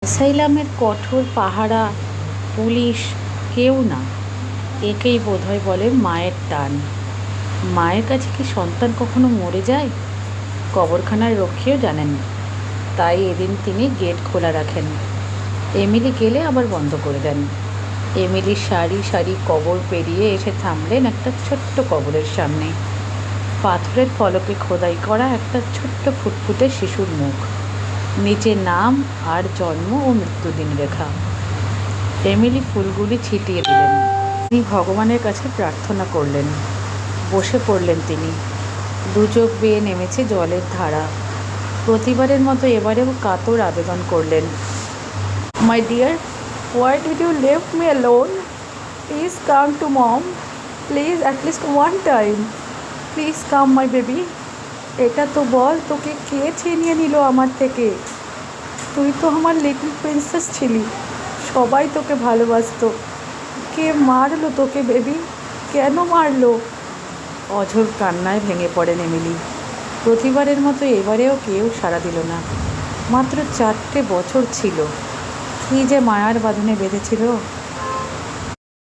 অ্যাসাইলামের কঠোর পাহারা, পুলিশ কেউ না। একেই বোধহয় বলে মায়ের টান। মায়ের কাছে কি সন্তান কখনো মরে যায়? কবরখানার রক্ষীও জানেন। তাই এদিন তিনি গেট খোলা রাখেন। এমিলি গেলে আবার বন্ধ করে দেন। এমিলি সারি সারি কবর পেরিয়ে এসে থামলেন একটা ছোট্ট কবরের সামনে। পাথরের ফলকে খোদাই করা একটা ছোট্ট ফুটফুটে শিশুর মুখ, নিচে নাম আর জন্ম ও মৃত্যুদিন লেখা। এমিলি ফুলগুলি ছিটিয়ে দিলেন। তিনি ভগবানের কাছে প্রার্থনা করলেন। বসে পড়লেন তিনি। দু চোখ বেয়ে নেমেছে জলের ধারা। প্রতিবারের মতো এবারেও কাতর আবেদন করলেন, my dear, why did you leave me alone? Please come to mom. Please, at least one time. Please come, my baby. এটা তো বল, তোকে কে ছিনিয়ে নিল আমার থেকে? তুই তো আমার লিটল প্রিন্সেস ছিলি। সবাই তোকে ভালোবাসতো। কে মারলো তোকে বেবি? কেন মারলো? অঝোর কান্নায় ভেঙে পড়েন এমিলি। প্রতিবারের মতো এবারেও কেউ সাড়া দিল না। মাত্র 4টে বছর ছিল। কী যে মায়ার বাঁধনে বেঁধেছিল।